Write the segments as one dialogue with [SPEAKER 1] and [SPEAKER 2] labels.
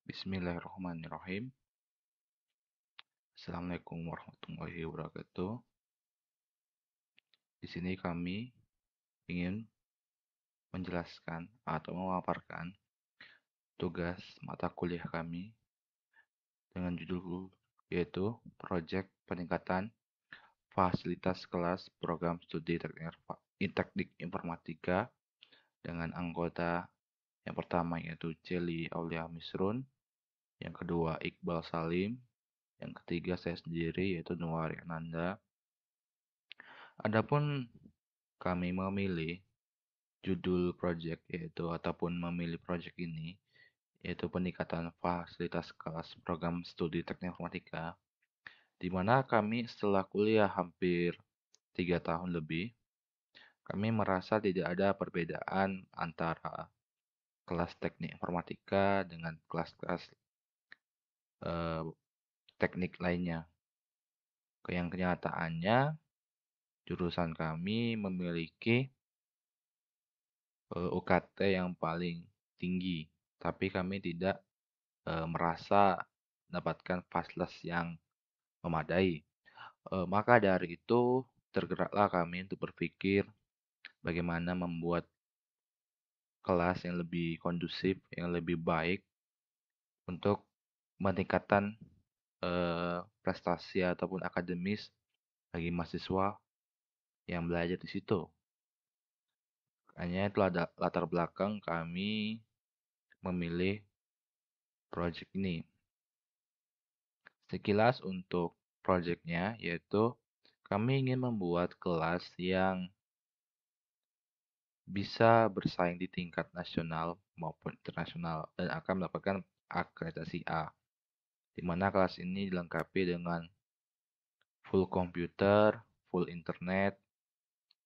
[SPEAKER 1] Bismillahirrahmanirrahim. Assalamualaikum warahmatullahi wabarakatuh. Di sini kami ingin menjelaskan atau memaparkan tugas mata kuliah kami dengan judul yaitu Proyek Peningkatan Fasilitas Kelas Program Studi Teknik Informatika dengan anggota yang pertama yaitu Celi Aulia Misrun, yang kedua Iqbal Salim, yang ketiga saya sendiri yaitu Nuwari Ananda. Adapun kami memilih judul project ataupun memilih project ini yaitu peningkatan fasilitas kelas program studi teknik informatika, di mana kami setelah kuliah hampir 3 tahun lebih, kami merasa tidak ada perbedaan antara kelas teknik informatika dengan kelas-kelas teknik lainnya. Yang kenyataannya jurusan kami memiliki UKT yang paling tinggi, tapi kami tidak merasa mendapatkan fasilitas yang memadai. Maka dari itu tergeraklah kami untuk berpikir bagaimana membuat kelas yang lebih kondusif, yang lebih baik untuk meningkatkan prestasi ataupun akademis bagi mahasiswa yang belajar di situ. Hanya itu ada latar belakang kami memilih project ini. Sekilas untuk projectnya yaitu kami ingin membuat kelas yang bisa bersaing di tingkat nasional maupun internasional dan akan mendapatkan akreditasi A, di mana kelas ini dilengkapi dengan full komputer, full internet,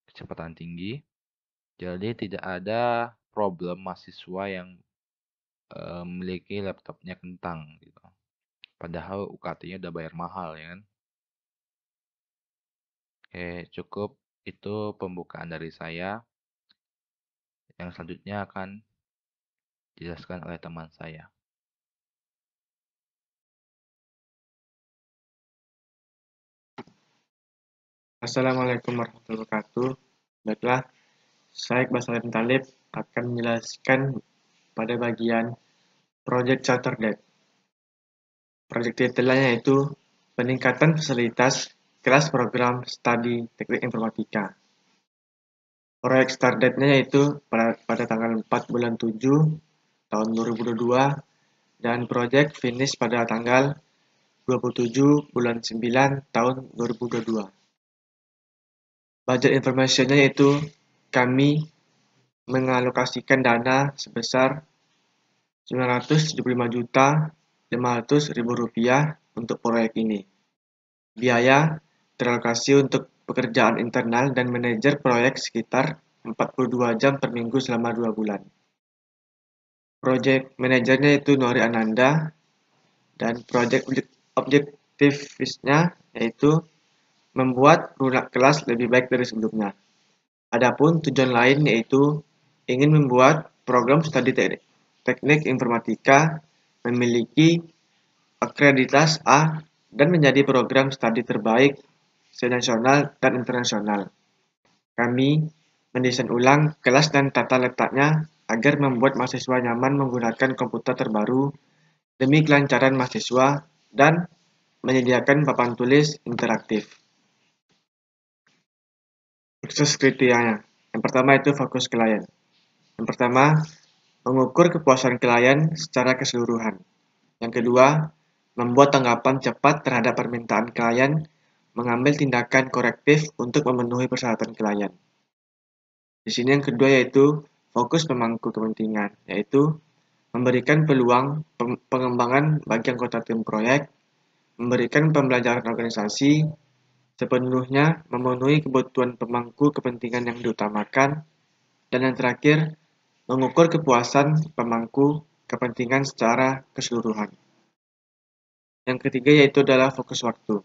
[SPEAKER 1] kecepatan tinggi. Jadi tidak ada problem mahasiswa yang memiliki laptopnya kentang gitu. Padahal UKT-nya udah bayar mahal ya kan. Oke, cukup itu pembukaan dari saya. Yang selanjutnya akan dijelaskan oleh teman saya.
[SPEAKER 2] Assalamualaikum warahmatullahi wabarakatuh. Baiklah, saya Iqbal Salim Talib akan menjelaskan pada bagian Project Charter Debt. Project detailnya yaitu peningkatan fasilitas kelas program studi teknik informatika. Proyek start date-nya yaitu pada tanggal 4 bulan 7 tahun 2022 dan proyek finish pada tanggal 27 bulan 9 tahun 2022. Budget information-nya yaitu kami mengalokasikan dana sebesar Rp975.500.000 untuk proyek ini. Biaya teralokasi untuk pekerjaan internal dan manajer proyek sekitar 42 jam per minggu selama 2 bulan. Project manajernya itu Nuwari Ananda dan project objektifnya yaitu membuat ruang kelas lebih baik dari sebelumnya. Adapun tujuan lain yaitu ingin membuat program studi teknik informatika memiliki akreditasi A dan menjadi program studi terbaik senasional dan internasional. Kami mendesain ulang kelas dan tata letaknya agar membuat mahasiswa nyaman menggunakan komputer terbaru demi kelancaran mahasiswa dan menyediakan papan tulis interaktif. Sukses kriterianya. Yang pertama itu fokus klien. Yang pertama, mengukur kepuasan klien secara keseluruhan. Yang kedua, membuat tanggapan cepat terhadap permintaan klien, mengambil tindakan korektif untuk memenuhi persyaratan klien. Di sini yang kedua yaitu fokus pemangku kepentingan, yaitu memberikan peluang pengembangan bagi anggota tim proyek, memberikan pembelajaran organisasi, sepenuhnya memenuhi kebutuhan pemangku kepentingan yang diutamakan, dan yang terakhir, mengukur kepuasan pemangku kepentingan secara keseluruhan. Yang ketiga yaitu adalah fokus waktu.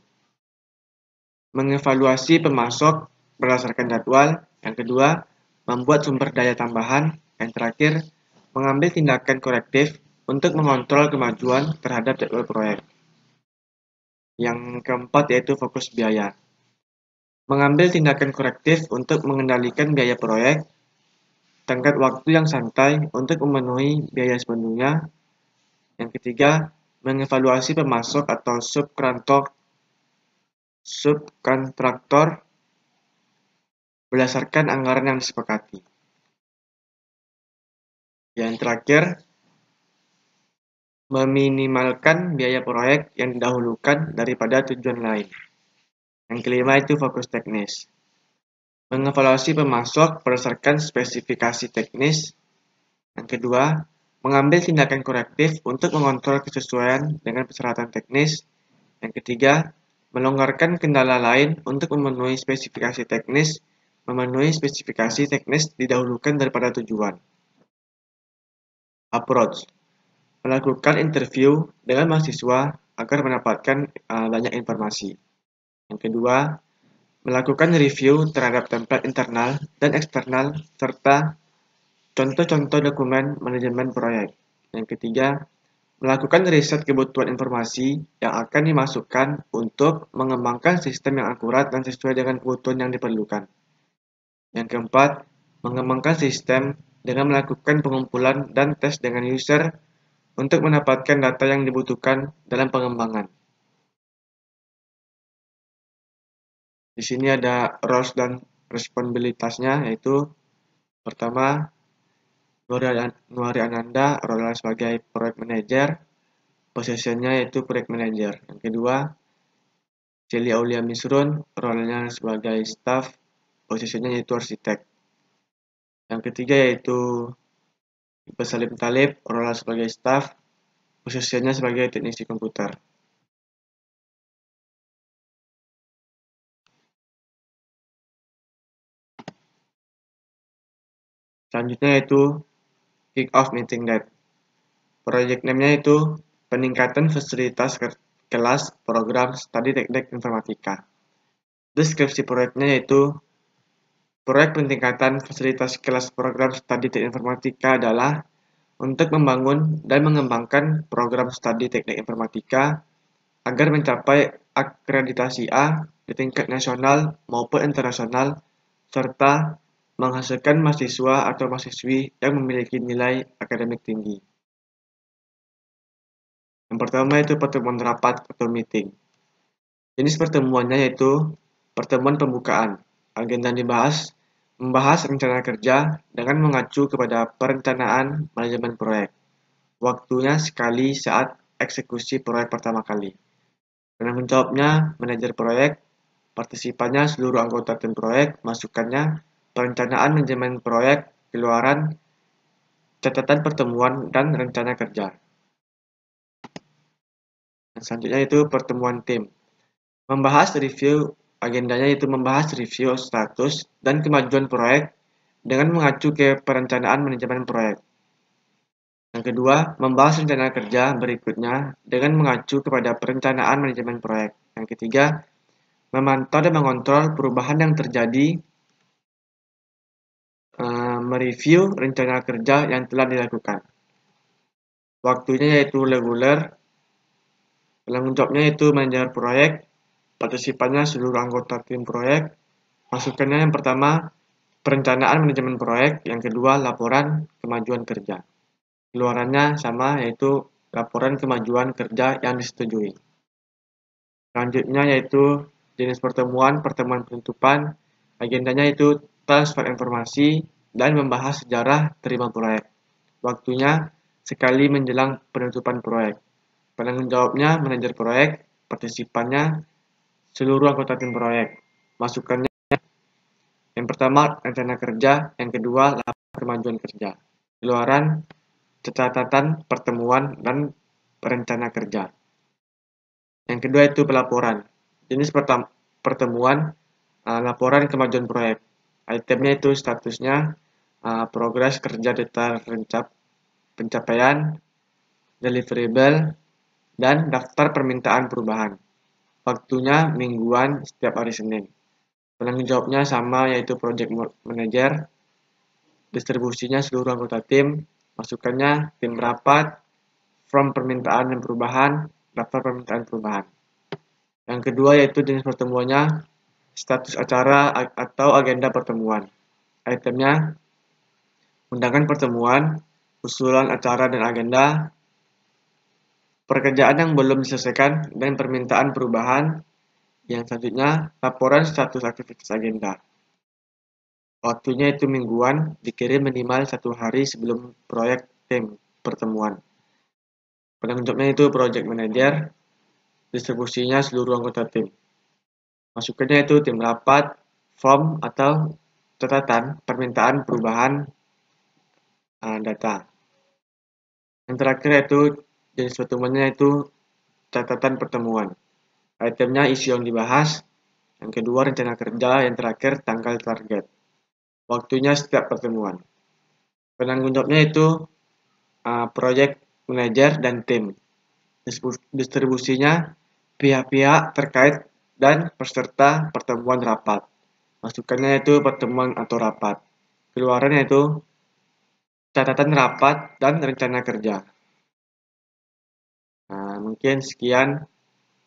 [SPEAKER 2] Mengevaluasi pemasok berdasarkan jadwal. Yang kedua, membuat sumber daya tambahan. Yang terakhir, mengambil tindakan korektif untuk mengontrol kemajuan terhadap jadwal proyek. Yang keempat yaitu fokus biaya. Mengambil tindakan korektif untuk mengendalikan biaya proyek, tenggat waktu yang santai untuk memenuhi biaya sepenuhnya. Yang ketiga, mengevaluasi pemasok atau subkontraktor berdasarkan anggaran yang disepakati. Yang terakhir, meminimalkan biaya proyek yang didahulukan daripada tujuan lain. Yang kelima itu fokus teknis. Mengevaluasi pemasok berdasarkan spesifikasi teknis. Yang kedua, mengambil tindakan korektif untuk mengontrol kesesuaian dengan persyaratan teknis. Yang ketiga, melonggarkan kendala lain untuk memenuhi spesifikasi teknis. Memenuhi spesifikasi teknis didahulukan daripada tujuan. Approach. Melakukan interview dengan mahasiswa agar mendapatkan banyak informasi. Yang kedua, melakukan review terhadap template internal dan eksternal serta contoh-contoh dokumen manajemen proyek. Yang ketiga, melakukan riset kebutuhan informasi yang akan dimasukkan untuk mengembangkan sistem yang akurat dan sesuai dengan kebutuhan yang diperlukan. Yang keempat, mengembangkan sistem dengan melakukan pengumpulan dan tes dengan user untuk mendapatkan data yang dibutuhkan dalam pengembangan. Di sini ada roles dan responsibilitasnya, yaitu pertama, Nuari Ananda role sebagai project manager, posisinya yaitu project manager. Yang kedua, Celi Aulia Misrun role-nya sebagai staff, posisinya yaitu arsitek. Yang ketiga yaitu Ibu Salim Talib role sebagai staff, posisinya sebagai teknisi komputer. Selanjutnya yaitu kick off meeting date. Project name-nya itu peningkatan fasilitas kelas program studi teknik informatika. Deskripsi proyeknya yaitu proyek peningkatan fasilitas kelas program studi teknik informatika adalah untuk membangun dan mengembangkan program studi teknik informatika agar mencapai akreditasi A di tingkat nasional maupun internasional serta menghasilkan mahasiswa atau mahasiswi yang memiliki nilai akademik tinggi. Yang pertama itu pertemuan rapat atau meeting. Jenis pertemuannya yaitu pertemuan pembukaan. Agenda yang dibahas membahas rencana kerja dengan mengacu kepada perencanaan manajemen proyek. Waktunya sekali saat eksekusi proyek pertama kali. Penanggung jawabnya manajer proyek, partisipannya seluruh anggota tim proyek, masukannya perencanaan manajemen proyek, keluaran, catatan pertemuan, dan rencana kerja. Dan selanjutnya itu pertemuan tim. Agendanya itu membahas review status dan kemajuan proyek dengan mengacu ke perencanaan manajemen proyek. Yang kedua, membahas rencana kerja berikutnya dengan mengacu kepada perencanaan manajemen proyek. Yang ketiga, memantau dan mengontrol perubahan yang terjadi, mereview rencana kerja yang telah dilakukan. Waktunya yaitu reguler, penanggung jawabnya yaitu manajer proyek, partisipannya seluruh anggota tim proyek. Masukannya yang pertama, perencanaan manajemen proyek. Yang kedua, laporan kemajuan kerja. Keluarannya sama, yaitu laporan kemajuan kerja yang disetujui. Selanjutnya yaitu jenis pertemuan penutupan. Agendanya itu transfer informasi dan membahas sejarah terima proyek. Waktunya sekali menjelang penutupan proyek. Penanggung jawabnya manajer proyek, partisipannya seluruh anggota tim proyek. Masukannya yang pertama rencana kerja, yang kedua laporan kemajuan kerja. Keluaran catatan pertemuan dan rencana kerja. Yang kedua itu pelaporan. Jenis pertemuan laporan kemajuan proyek. Itemnya itu statusnya progres kerja detail pencapaian, deliverable, dan daftar permintaan perubahan. Waktunya mingguan setiap hari Senin. Penanggung jawabnya sama yaitu project manager. Distribusinya seluruh anggota tim. Masukannya tim rapat, form permintaan dan perubahan, daftar permintaan perubahan. Yang kedua yaitu jenis pertemuannya, status acara atau agenda pertemuan. Itemnya, undangan pertemuan, usulan acara dan agenda, pekerjaan yang belum diselesaikan, dan permintaan perubahan. Yang selanjutnya, laporan status aktivitas agenda. Waktunya itu mingguan, dikirim minimal 1 hari sebelum proyek tim pertemuan. Penanggung jawabnya itu project manager, distribusinya seluruh anggota tim. Masukannya itu tim rapat, form atau catatan, permintaan perubahan data. Yang terakhir itu jenis pertemuannya itu catatan pertemuan. Itemnya isu yang dibahas, yang kedua rencana kerja, yang terakhir tanggal target. Waktunya setiap pertemuan. Penanggung jawabnya itu project manager dan tim. Distribusinya pihak-pihak terkait dan peserta pertemuan rapat. Masukannya itu pertemuan atau rapat. Keluarannya itu catatan rapat dan rencana kerja. Nah, mungkin sekian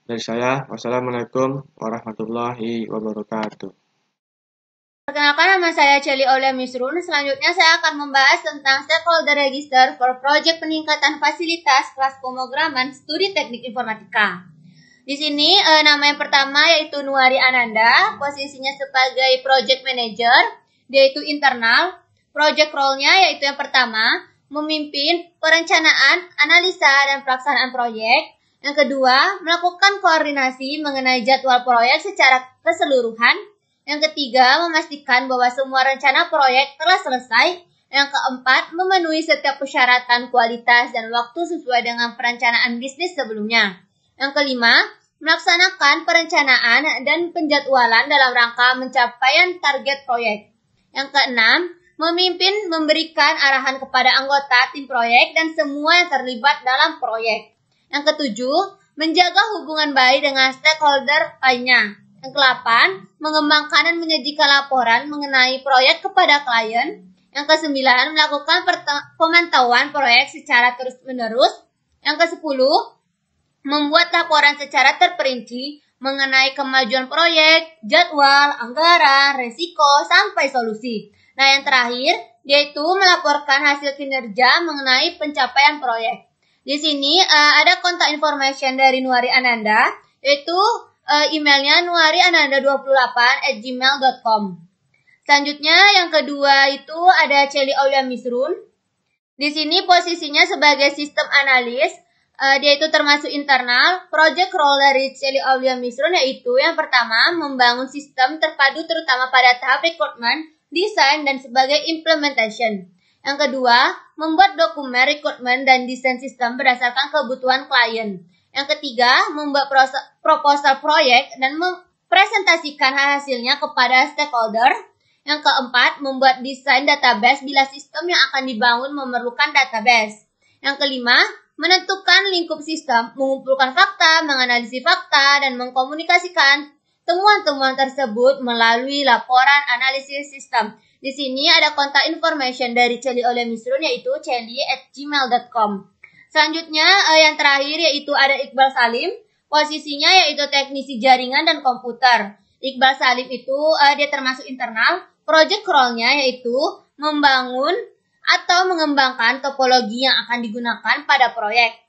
[SPEAKER 2] dari saya. Wassalamualaikum warahmatullahi wabarakatuh.
[SPEAKER 3] Perkenalkan, nama saya Celi Aulia Misrun. Selanjutnya saya akan membahas tentang stakeholder register for project peningkatan fasilitas kelas pemrograman studi teknik informatika. Di sini nama yang pertama yaitu Nuari Ananda, posisinya sebagai project manager, dia itu internal. Project role-nya yaitu yang pertama, memimpin perencanaan, analisa, dan pelaksanaan proyek. Yang kedua, melakukan koordinasi mengenai jadwal proyek secara keseluruhan. Yang ketiga, memastikan bahwa semua rencana proyek telah selesai. Yang keempat, memenuhi setiap persyaratan kualitas dan waktu sesuai dengan perencanaan bisnis sebelumnya. Yang kelima, melaksanakan perencanaan dan penjadwalan dalam rangka pencapaian target proyek. Yang keenam, memimpin memberikan arahan kepada anggota tim proyek dan semua yang terlibat dalam proyek. Yang ketujuh, menjaga hubungan baik dengan stakeholder lainnya. Yang kedelapan, mengembangkan dan menyajikan laporan mengenai proyek kepada klien. Yang kesembilan, melakukan pemantauan proyek secara terus-menerus. Yang kesepuluh, membuat laporan secara terperinci mengenai kemajuan proyek, jadwal, anggaran, resiko, sampai solusi. Nah, yang terakhir, yaitu melaporkan hasil kinerja mengenai pencapaian proyek. Di sini ada kontak information dari Nuari Ananda, yaitu emailnya nuariananda28@gmail.com. Selanjutnya yang kedua itu ada Celi Aulia Misrun. Di sini posisinya sebagai sistem analis, dia itu termasuk internal. Project role dari Celi Aulia Misrun yaitu yang pertama, membangun sistem terpadu terutama pada tahap rekrutmen, desain, dan sebagai implementation. Yang kedua, membuat dokumen rekrutmen dan desain sistem berdasarkan kebutuhan klien. Yang ketiga, membuat proposal proyek dan mempresentasikan hasilnya kepada stakeholder. Yang keempat, membuat desain database bila sistem yang akan dibangun memerlukan database. Yang kelima, menentukan lingkup sistem, mengumpulkan fakta, menganalisis fakta, dan mengkomunikasikan temuan-temuan tersebut melalui laporan analisis sistem. Di sini ada kontak information dari Celi Aulia Misrun yaitu celi@gmail.com. Selanjutnya yang terakhir yaitu ada Iqbal Salim, posisinya yaitu teknisi jaringan dan komputer. Iqbal Salim itu dia termasuk internal. Project role-nya yaitu membangun atau mengembangkan topologi yang akan digunakan pada proyek.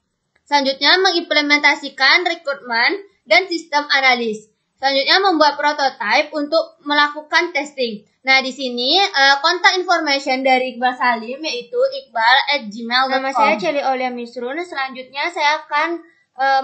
[SPEAKER 3] Selanjutnya mengimplementasikan rekrutmen dan sistem analis. Selanjutnya membuat prototipe untuk melakukan testing. Nah, di sini kontak information dari Iqbal Salim yaitu iqbal@gmail.com. Nama saya Celi Aulia Misrun. Selanjutnya saya akan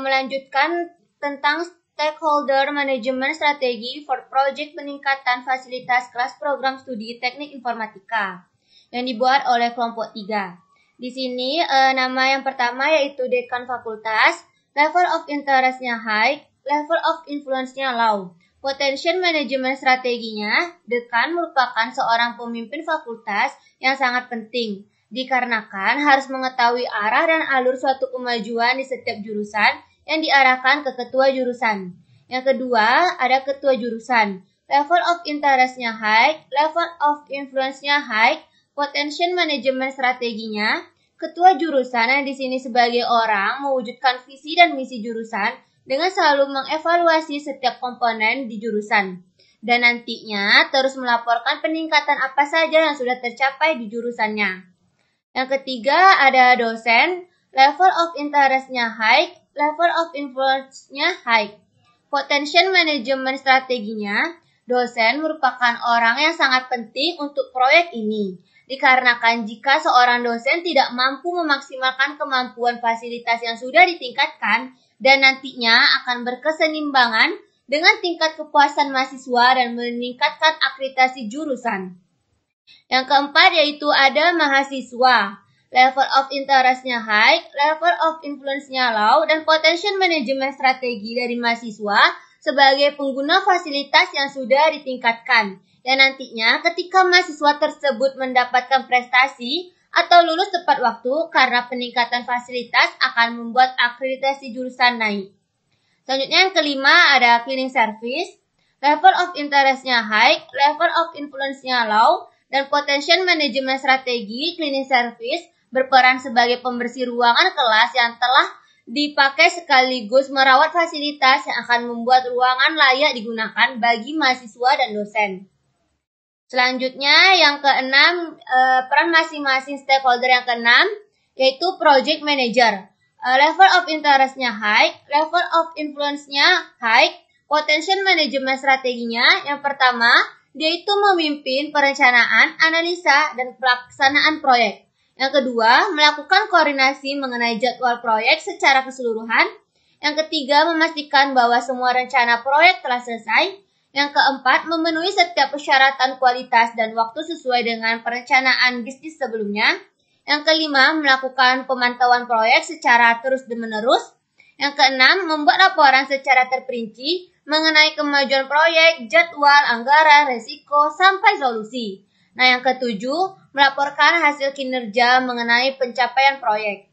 [SPEAKER 3] melanjutkan tentang stakeholder management strategi for project peningkatan fasilitas kelas program studi teknik informatika yang dibuat oleh kelompok 3. Di sini nama yang pertama yaitu dekan fakultas, level of interest-nya high, level of influence-nya low. Potential management strateginya, dekan merupakan seorang pemimpin fakultas yang sangat penting, dikarenakan harus mengetahui arah dan alur suatu kemajuan di setiap jurusan yang diarahkan ke ketua jurusan. Yang kedua, ada ketua jurusan. Level of interest-nya high, level of influence-nya high, potential management strateginya, ketua jurusan yang di sini sebagai orang mewujudkan visi dan misi jurusan dengan selalu mengevaluasi setiap komponen di jurusan. Dan nantinya terus melaporkan peningkatan apa saja yang sudah tercapai di jurusannya. Yang ketiga ada dosen, level of interest-nya high, level of influence-nya high. Potential management strateginya, dosen merupakan orang yang sangat penting untuk proyek ini. Dikarenakan jika seorang dosen tidak mampu memaksimalkan kemampuan fasilitas yang sudah ditingkatkan dan nantinya akan berkeseimbangan dengan tingkat kepuasan mahasiswa dan meningkatkan akreditasi jurusan. Yang keempat yaitu ada mahasiswa. Level of interest-nya high, level of influence-nya low, dan potential management strategi dari mahasiswa sebagai pengguna fasilitas yang sudah ditingkatkan. Dan nantinya ketika mahasiswa tersebut mendapatkan prestasi atau lulus tepat waktu karena peningkatan fasilitas akan membuat akreditasi jurusan naik. Selanjutnya yang kelima ada cleaning service. Level of interest-nya high, level of influence-nya low, dan potential management strategi cleaning service berperan sebagai pembersih ruangan kelas yang telah dipakai sekaligus merawat fasilitas yang akan membuat ruangan layak digunakan bagi mahasiswa dan dosen. Selanjutnya yang keenam, peran masing-masing stakeholder yang keenam yaitu project manager. Level of interest-nya high, level of influence-nya high, potential management strateginya yang pertama, dia itu memimpin perencanaan, analisa, dan pelaksanaan proyek. Yang kedua, melakukan koordinasi mengenai jadwal proyek secara keseluruhan. Yang ketiga, memastikan bahwa semua rencana proyek telah selesai. Yang keempat, memenuhi setiap persyaratan kualitas dan waktu sesuai dengan perencanaan bisnis sebelumnya. Yang kelima, melakukan pemantauan proyek secara terus-menerus. Yang keenam, membuat laporan secara terperinci mengenai kemajuan proyek, jadwal, anggaran, risiko, sampai solusi. Nah, yang ketujuh, melaporkan hasil kinerja mengenai pencapaian proyek.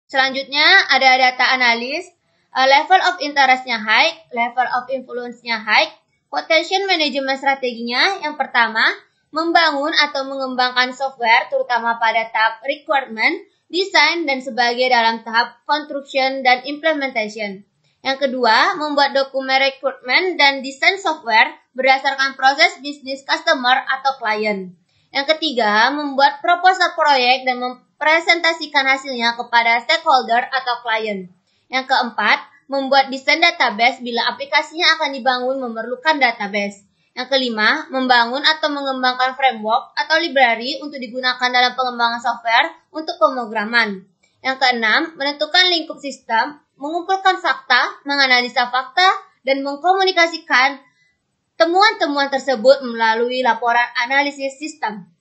[SPEAKER 3] Selanjutnya, ada data analis, level of interest-nya high, level of influence-nya high, potential management strateginya yang pertama, membangun atau mengembangkan software terutama pada tahap requirement, design, dan sebagai dalam tahap construction dan implementation. Yang kedua, membuat dokumen requirement dan desain software berdasarkan proses bisnis customer atau klien. Yang ketiga, membuat proposal proyek dan mempresentasikan hasilnya kepada stakeholder atau klien. Yang keempat, membuat desain database bila aplikasinya akan dibangun memerlukan database. Yang kelima, membangun atau mengembangkan framework atau library untuk digunakan dalam pengembangan software untuk pemrograman. Yang keenam, menentukan lingkup sistem, mengumpulkan fakta, menganalisa fakta, dan mengkomunikasikan temuan-temuan tersebut melalui laporan analisis sistem.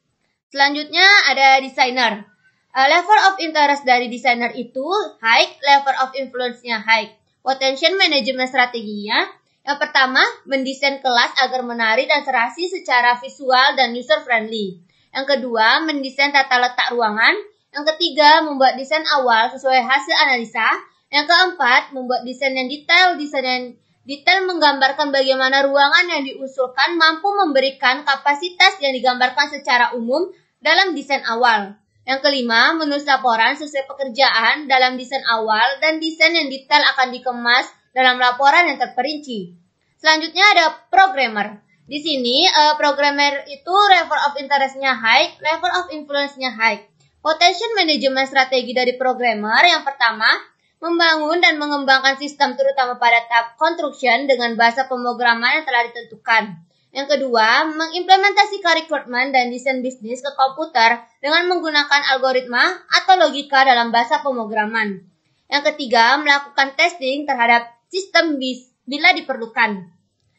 [SPEAKER 3] Selanjutnya ada desainer. Level of interest dari desainer itu high, level of influence-nya high. Potential management strateginya, yang pertama, mendesain kelas agar menarik dan serasi secara visual dan user-friendly. Yang kedua, mendesain tata letak ruangan. Yang ketiga, membuat desain awal sesuai hasil analisa. Yang keempat, membuat desain yang detail. Desain yang detail menggambarkan bagaimana ruangan yang diusulkan mampu memberikan kapasitas yang digambarkan secara umum dalam desain awal. Yang kelima, menulis laporan sesuai pekerjaan dalam desain awal dan desain yang detail akan dikemas dalam laporan yang terperinci. Selanjutnya ada programmer. Di sini, programmer itu level of interest-nya high, level of influence-nya high. Potential management strategi dari programmer yang pertama, membangun dan mengembangkan sistem terutama pada tahap construction dengan bahasa pemrograman yang telah ditentukan. Yang kedua, mengimplementasikan requirement dan desain bisnis ke komputer dengan menggunakan algoritma atau logika dalam bahasa pemrograman. Yang ketiga, melakukan testing terhadap sistem bila diperlukan.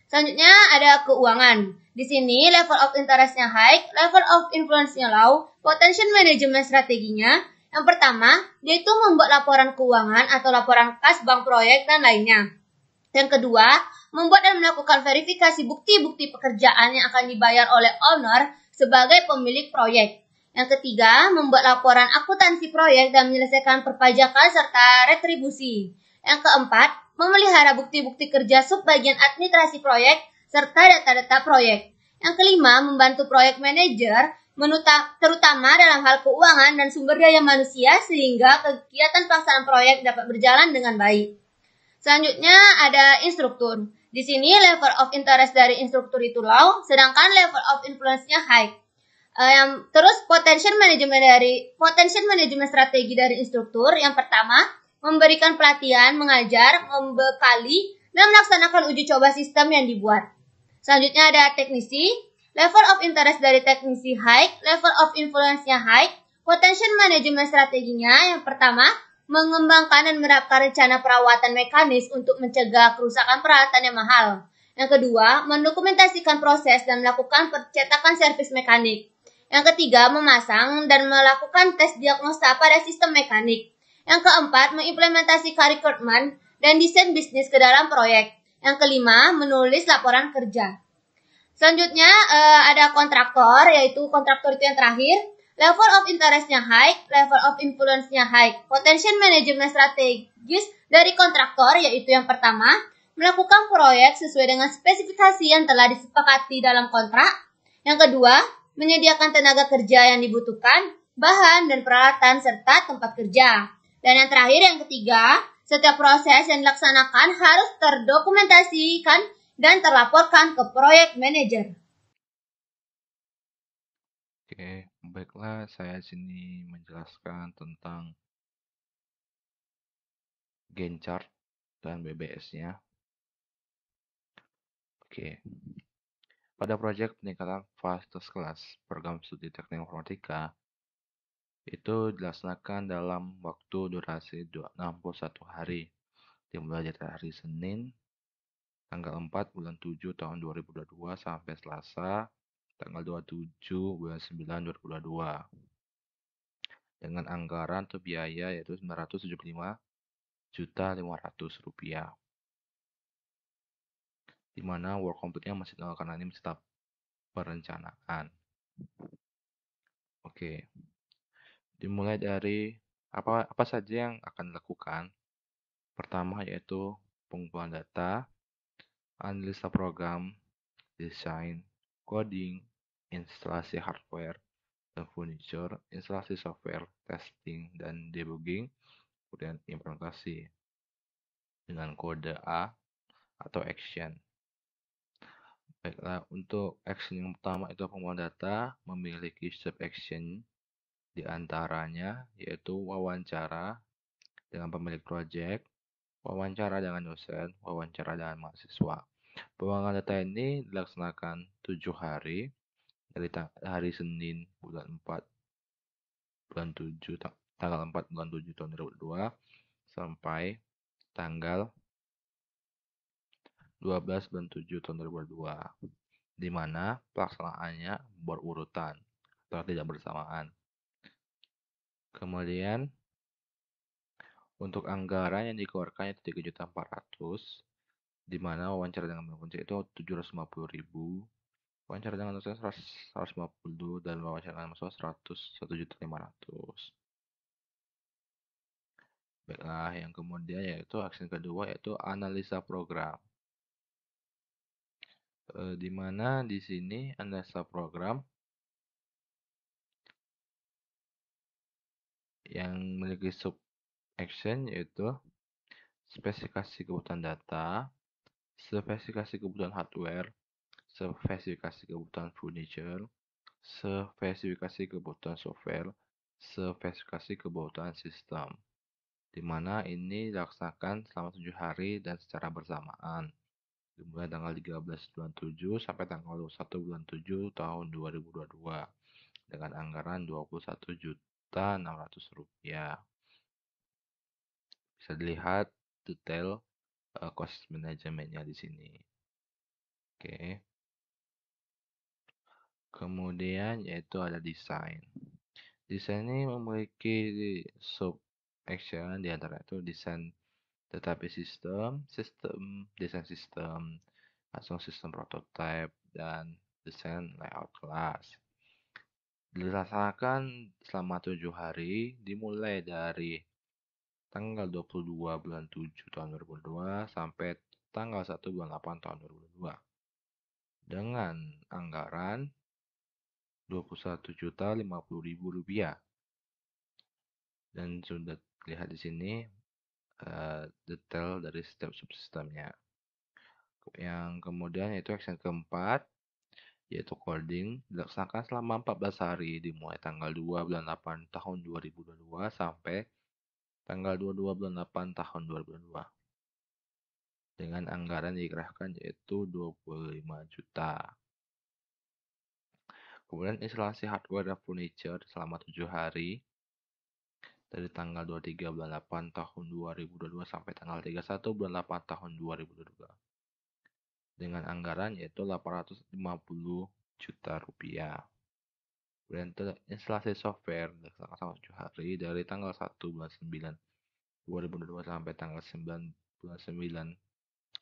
[SPEAKER 3] Selanjutnya ada keuangan. Di sini level of interest-nya high, level of influence-nya low, potential management strateginya. Yang pertama, yaitu membuat laporan keuangan atau laporan kas bank proyek dan lainnya. Yang kedua, membuat dan melakukan verifikasi bukti-bukti pekerjaan yang akan dibayar oleh owner sebagai pemilik proyek. Yang ketiga, membuat laporan akuntansi proyek dan menyelesaikan perpajakan serta retribusi. Yang keempat, memelihara bukti-bukti kerja subbagian administrasi proyek serta data-data proyek. Yang kelima, membantu proyek manajer terutama dalam hal keuangan dan sumber daya manusia sehingga kegiatan pelaksanaan proyek dapat berjalan dengan baik. Selanjutnya ada instruktur. Di sini level of interest dari instruktur itu low, sedangkan level of influence-nya high. Terus potential management strategi dari instruktur yang pertama memberikan pelatihan, mengajar, membekali, dan melaksanakan uji coba sistem yang dibuat. Selanjutnya ada teknisi. Level of interest dari teknisi high, level of influence-nya high. Potential management strateginya yang pertama mengembangkan dan menerapkan rencana perawatan mekanis untuk mencegah kerusakan peralatan yang mahal. Yang kedua, mendokumentasikan proses dan melakukan percetakan servis mekanik. Yang ketiga, memasang dan melakukan tes diagnosa pada sistem mekanik. Yang keempat, mengimplementasikan requirement dan desain bisnis ke dalam proyek. Yang kelima, menulis laporan kerja. Selanjutnya ada kontraktor, yaitu kontraktor itu yang terakhir. Level of interest-nya high, level of influence-nya high. Potential management strategis dari kontraktor, yaitu yang pertama, melakukan proyek sesuai dengan spesifikasi yang telah disepakati dalam kontrak. Yang kedua, menyediakan tenaga kerja yang dibutuhkan, bahan dan peralatan, serta tempat kerja. Dan yang terakhir, yang ketiga, setiap proses yang dilaksanakan harus terdokumentasikan dan terlaporkan ke proyek manajer.
[SPEAKER 1] Oke, baiklah, saya sini menjelaskan tentang Gantt chart dan BBS-nya. Oke. Pada proyek peningkatan fasilitas kelas program studi teknik informatika itu dilaksanakan dalam waktu durasi 61 hari, dimulai dari hari Senin tanggal 4 bulan 7 tahun 2022 sampai Selasa tanggal 27 bulan 9 2022 dengan anggaran atau biaya yaitu Rp975.500.000, di mana work complete-nya masih karena ini masih tahap perencanaan. Oke, dimulai dari apa saja yang akan dilakukan. Pertama yaitu pengumpulan data, analisa program, desain, coding, instalasi hardware dan furniture, instalasi software, testing dan debugging, kemudian implementasi dengan kode A atau action. Baiklah, untuk action yang pertama itu pengumpulan data memiliki sub action di antaranya yaitu wawancara dengan pemilik proyek, wawancara dengan dosen, wawancara dengan mahasiswa. Pengembangan data ini dilaksanakan 7 hari dari hari Senin bulan 4 bulan 7 tanggal 4 bulan 7 tahun 2022 sampai tanggal 12 bulan 7 tahun 2022, di mana pelaksanaannya berurutan atau tidak bersamaan. Kemudian untuk anggaran yang dikeluarkan itu 3.400.000, di mana wawancara dengan kunci itu 750.000, wawancara dengan dosen 150 dan wawancara dengan mahasiswa 101.500. Baiklah, yang kemudian yaitu action kedua yaitu analisa program. Di mana di sini analisa program yang memiliki sub action yaitu spesifikasi kebutuhan data, spesifikasi kebutuhan hardware, spesifikasi kebutuhan furniture, spesifikasi kebutuhan software, spesifikasi kebutuhan sistem, di mana ini dilaksanakan selama 7 hari dan secara bersamaan, dimulai tanggal 13 bulan 7 sampai tanggal 21 bulan 7 tahun 2022 dengan anggaran Rp21.600.000. Bisa dilihat detail cost manajemennya di sini. Oke. Kemudian yaitu ada desain. Desain ini memiliki sub action, di antara itu desain database system, desain sistem, langsung sistem prototype, dan desain layout kelas. Dilaksanakan selama 7 hari, dimulai dari tanggal 22 bulan 7 tahun 2022 sampai tanggal 1 bulan 8 tahun 2022. Dengan anggaran Rp21.050.000. Dan sudah lihat di sini detail dari setiap subsistemnya. Yang kemudian yaitu action keempat, yaitu coding, dilaksanakan selama 14 hari dimulai tanggal 2 bulan 8 tahun 2022 sampai tanggal 22 bulan 8 tahun 2022. Dengan anggaran dikerahkan yaitu 25 juta. Kemudian instalasi hardware dan furniture selama 7 hari dari tanggal 23 bulan 8 tahun 2022 sampai tanggal 31 bulan 8 tahun 2022. Dengan anggaran yaitu 850 juta rupiah. Kemudian instalasi software dilaksanakan selama 7 hari dari tanggal 1 bulan 9 2022 sampai tanggal 9 bulan 9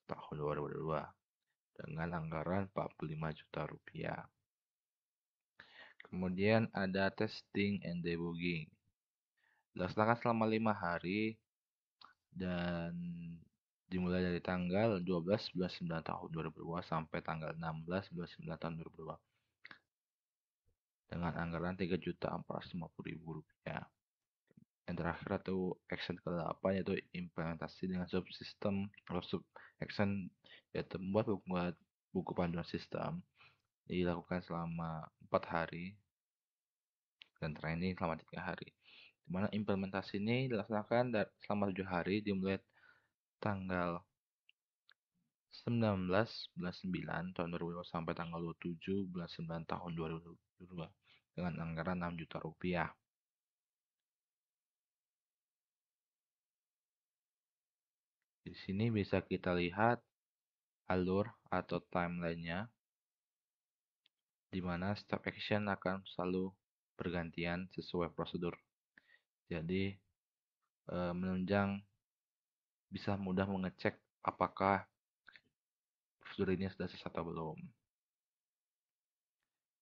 [SPEAKER 1] tahun 2022 dengan anggaran 45 juta rupiah. Kemudian ada testing and debugging. Dilaksanakan selama 5 hari dan dimulai dari tanggal 12 bulan 9 tahun 2022 sampai tanggal 16 bulan 9 tahun 2022 dengan anggaran Rp3.450.000. Yang terakhir atau action ke-8 yaitu implementasi dengan subsistem atau sub action yaitu membuat buku panduan sistem. Dilakukan selama 4 hari dan training selama 3 hari. Di mana implementasi ini dilaksanakan selama 7 hari dimulai tanggal 19 bulan 9 tahun 2022 sampai tanggal 27 bulan 9 tahun 2022 dengan anggaran 6 juta rupiah. Di sini bisa kita lihat alur atau timeline-nya, di mana step action akan selalu bergantian sesuai prosedur. Jadi menunjang bisa mudah mengecek apakah prosedur ini sudah selesai atau belum.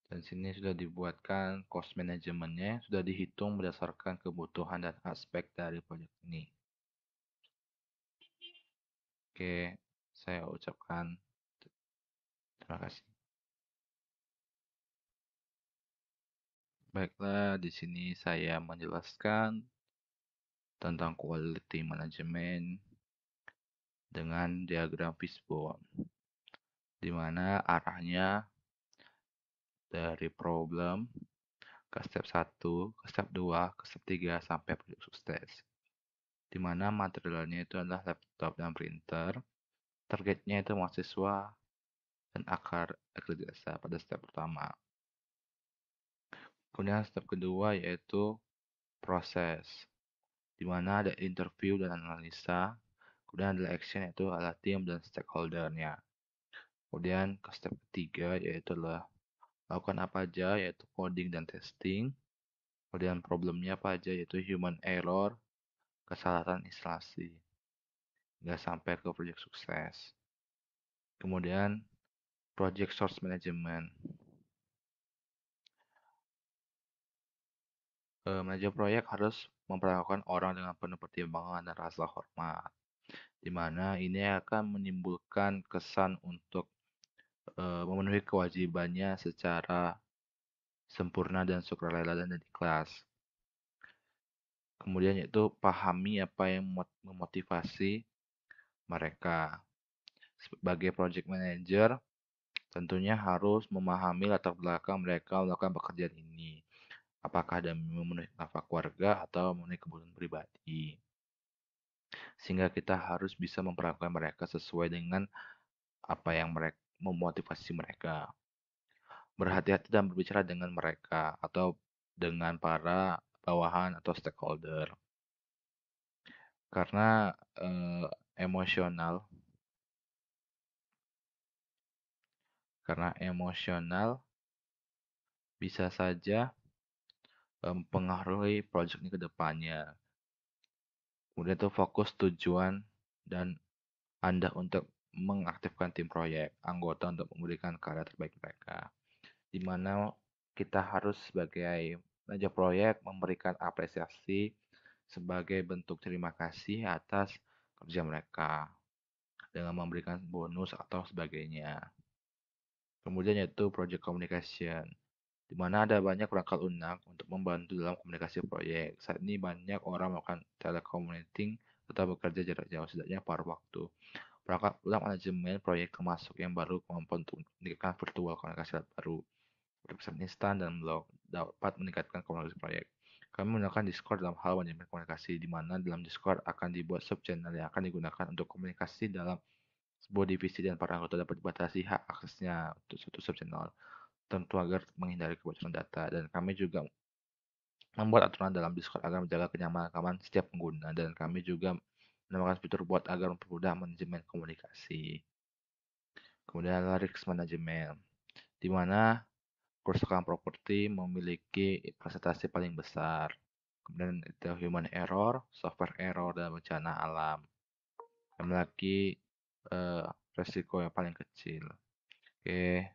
[SPEAKER 1] Dan sini sudah dibuatkan cost manajemennya, sudah dihitung berdasarkan kebutuhan dan aspek dari proyek ini. Oke, saya ucapkan terima kasih. Baiklah, di sini saya menjelaskan tentang quality management dengan diagram fishbone, di mana arahnya dari problem ke step 1, ke step 2, ke step 3 sampai proyek sukses. Di mana materialnya itu adalah laptop dan printer, targetnya itu mahasiswa dan akar jasa pada step pertama. Kemudian step kedua yaitu proses, di mana ada interview dan analisa. Kemudian ada action yaitu adalah tim dan stakeholdernya. Kemudian ke step ketiga yaitu adalah lakukan apa aja yaitu coding dan testing. Kemudian problemnya apa aja yaitu human error, kesalahan instalasi, hingga sampai ke project sukses. Kemudian project source management. Manajer proyek harus memperlakukan orang dengan penuh pertimbangan dan rasa hormat, di mana ini akan menimbulkan kesan untuk memenuhi kewajibannya secara sempurna dan sukarela dan ikhlas. Kemudian yaitu pahami apa yang memotivasi mereka. Sebagai project manager, tentunya harus memahami latar belakang mereka melakukan pekerjaan ini. Apakah demi memenuhi nafkah keluarga atau memenuhi kebutuhan pribadi. Sehingga kita harus bisa memperlakukan mereka sesuai dengan apa yang memotivasi mereka. Berhati-hati dan berbicara dengan mereka atau dengan para bawahan atau stakeholder. Karena emosional bisa saja mempengaruhi proyek ini ke depannya. Kemudian itu fokus tujuan dan Anda untuk mengaktifkan tim proyek, anggota untuk memberikan karya terbaik mereka. Di mana kita harus sebagai manajer proyek memberikan apresiasi sebagai bentuk terima kasih atas kerja mereka dengan memberikan bonus atau sebagainya. Kemudian yaitu project communication, di mana ada banyak perangkat lunak untuk membantu dalam komunikasi proyek. Saat ini banyak orang melakukan telecommuting atau bekerja jarak jauh setidaknya paruh waktu. Perangkat lunak manajemen proyek termasuk yang baru kemampuan untuk meningkatkan virtual komunikasi baru, pesan instan dan blog dapat meningkatkan komunikasi proyek. Kami menggunakan Discord dalam hal manajemen komunikasi, di mana dalam Discord akan dibuat sub-channel yang akan digunakan untuk komunikasi dalam sebuah divisi dan para anggota dapat dibatasi hak aksesnya untuk suatu sub-channel, tentu agar menghindari kebocoran data. Dan kami juga membuat aturan dalam Discord agar menjaga kenyamanan setiap pengguna, dan kami juga menambahkan fitur bot agar mempermudah manajemen komunikasi. Kemudian adalah risk management, di mana kerusakan properti memiliki presentasi paling besar. Kemudian itu human error, software error, dan bencana alam yang memiliki resiko yang paling kecil. Oke,